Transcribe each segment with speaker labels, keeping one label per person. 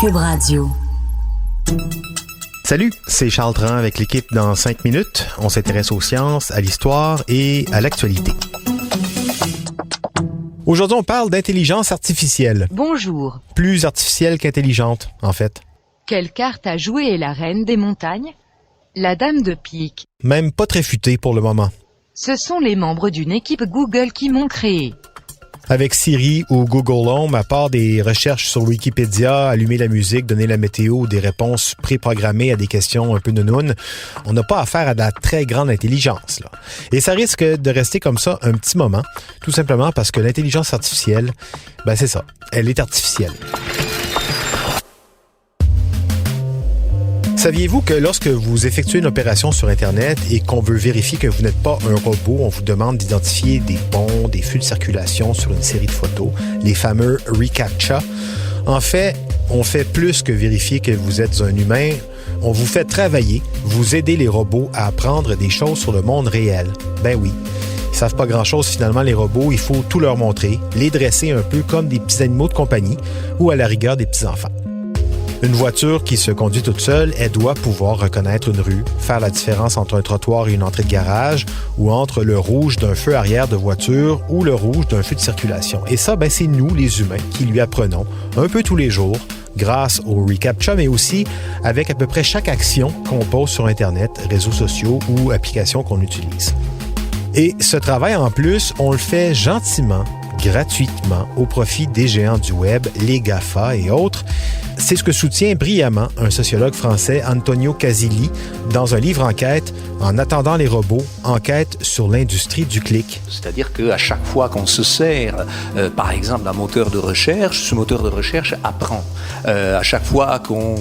Speaker 1: Cube Radio.
Speaker 2: Salut, c'est Charles Tran avec l'équipe dans 5 minutes. On s'intéresse aux sciences, à l'histoire et à l'actualité. Aujourd'hui, on parle d'intelligence artificielle.
Speaker 3: Bonjour.
Speaker 2: Plus artificielle qu'intelligente, en fait.
Speaker 3: Quelle carte à jouer est la reine des montagnes? La dame de pique.
Speaker 2: Même pas très futée pour le moment.
Speaker 3: Ce sont les membres d'une équipe Google qui m'ont créé.
Speaker 2: Avec Siri ou Google Home, à part des recherches sur Wikipédia, allumer la musique, donner la météo ou des réponses préprogrammées à des questions un peu nounounes, on n'a pas affaire à de la très grande intelligence, là. Et ça risque de rester comme ça un petit moment, tout simplement parce que l'intelligence artificielle, c'est ça, elle est artificielle. Saviez-vous que lorsque vous effectuez une opération sur Internet et qu'on veut vérifier que vous n'êtes pas un robot, on vous demande d'identifier des ponts, des flux de circulation sur une série de photos, les fameux reCAPTCHA. En fait, on fait plus que vérifier que vous êtes un humain. On vous fait travailler, vous aidez les robots à apprendre des choses sur le monde réel. Ben oui. Ils savent pas grand-chose finalement, les robots. Il faut tout leur montrer, les dresser un peu comme des petits animaux de compagnie ou à la rigueur des petits-enfants. Une voiture qui se conduit toute seule, elle doit pouvoir reconnaître une rue, faire la différence entre un trottoir et une entrée de garage, ou entre le rouge d'un feu arrière de voiture ou le rouge d'un feu de circulation. Et ça, c'est nous, les humains, qui lui apprenons un peu tous les jours, grâce au reCAPTCHA, mais aussi avec à peu près chaque action qu'on pose sur Internet, réseaux sociaux ou applications qu'on utilise. Et ce travail, en plus, on le fait gentiment, gratuitement, au profit des géants du web, les GAFA et autres. C'est ce que soutient brillamment un sociologue français, Antonio Casilli, dans un livre enquête, En attendant les robots, enquête sur l'industrie du clic.
Speaker 4: C'est-à-dire qu'à chaque fois qu'on se sert, par exemple, d'un moteur de recherche, ce moteur de recherche apprend. À chaque fois qu'on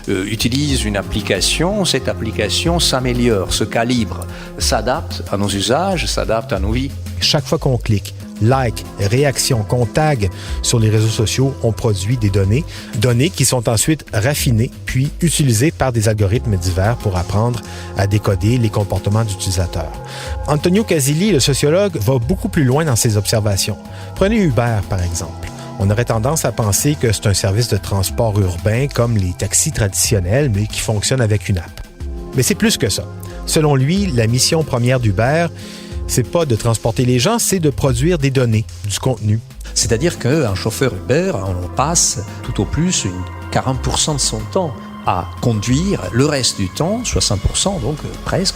Speaker 4: utilise une application, cette application s'améliore, se calibre, s'adapte à nos usages, s'adapte à nos vies.
Speaker 2: Chaque fois qu'on clique, like, réaction, qu'on tag sur les réseaux sociaux, on produit des données qui sont ensuite raffinées puis utilisées par des algorithmes divers pour apprendre à décoder les comportements d'utilisateurs. Antonio Casilli, le sociologue, va beaucoup plus loin dans ses observations. Prenez Uber, par exemple. On aurait tendance à penser que c'est un service de transport urbain comme les taxis traditionnels, mais qui fonctionne avec une app. Mais c'est plus que ça. Selon lui, la mission première d'Uber, c'est pas de transporter les gens, c'est de produire des données, du contenu.
Speaker 4: C'est-à-dire qu'un chauffeur Uber, on passe tout au plus 40% de son temps à conduire. Le reste du temps, 60% donc presque,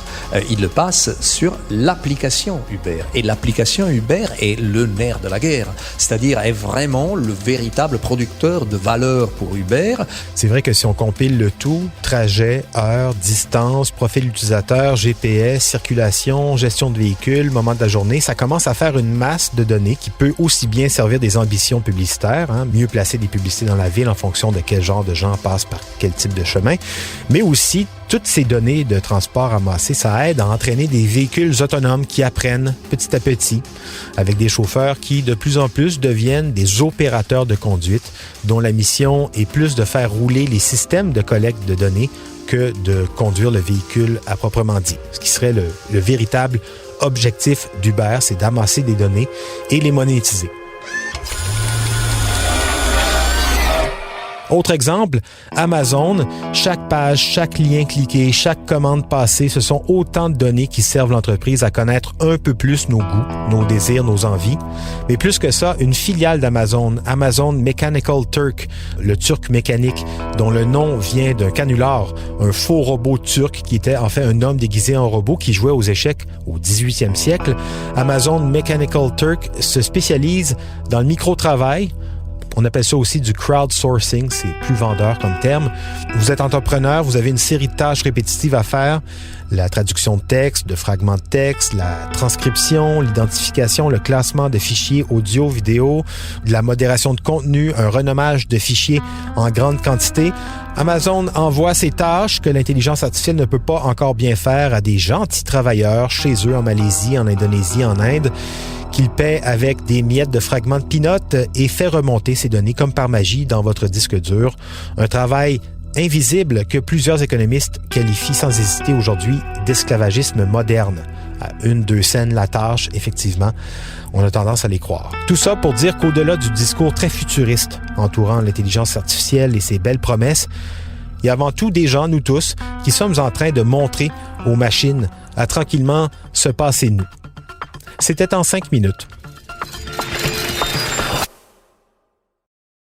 Speaker 4: il le passe sur l'application Uber. Et l'application Uber est le nerf de la guerre, c'est-à-dire est vraiment le véritable producteur de valeur pour Uber.
Speaker 2: C'est vrai que si on compile le tout, trajet, heure, distance, profil utilisateur, GPS, circulation, gestion de véhicules, moment de la journée, ça commence à faire une masse de données qui peut aussi bien servir des ambitions publicitaires, mieux placer des publicités dans la ville en fonction de quel genre de gens passent par quel type de chemin, mais aussi toutes ces données de transport amassées, ça aide à entraîner des véhicules autonomes qui apprennent petit à petit, avec des chauffeurs qui de plus en plus deviennent des opérateurs de conduite, dont la mission est plus de faire rouler les systèmes de collecte de données que de conduire le véhicule à proprement dit. Ce qui serait le véritable objectif d'Uber, c'est d'amasser des données et les monétiser. Autre exemple, Amazon, chaque page, chaque lien cliqué, chaque commande passée, ce sont autant de données qui servent l'entreprise à connaître un peu plus nos goûts, nos désirs, nos envies. Mais plus que ça, une filiale d'Amazon, Amazon Mechanical Turk, le turc mécanique, dont le nom vient d'un canular, un faux robot turc qui était en fait un homme déguisé en robot qui jouait aux échecs au 18e siècle. Amazon Mechanical Turk se spécialise dans le micro-travail. On appelle ça aussi du crowdsourcing, c'est plus vendeur comme terme. Vous êtes entrepreneur, vous avez une série de tâches répétitives à faire. La traduction de texte, de fragments de texte, la transcription, l'identification, le classement de fichiers audio, vidéo, de la modération de contenu, un renommage de fichiers en grande quantité. Amazon envoie ces tâches que l'intelligence artificielle ne peut pas encore bien faire à des gentils travailleurs chez eux en Malaisie, en Indonésie, en Inde, qu'il paie avec des miettes de fragments de peanuts et fait remonter ces données comme par magie dans votre disque dur. Un travail invisible que plusieurs économistes qualifient sans hésiter aujourd'hui d'esclavagisme moderne. À 1-2 scènes la tâche, effectivement, on a tendance à les croire. Tout ça pour dire qu'au-delà du discours très futuriste entourant l'intelligence artificielle et ses belles promesses, il y a avant tout des gens, nous tous, qui sommes en train de montrer aux machines à tranquillement se passer de nous. C'était en 5 minutes.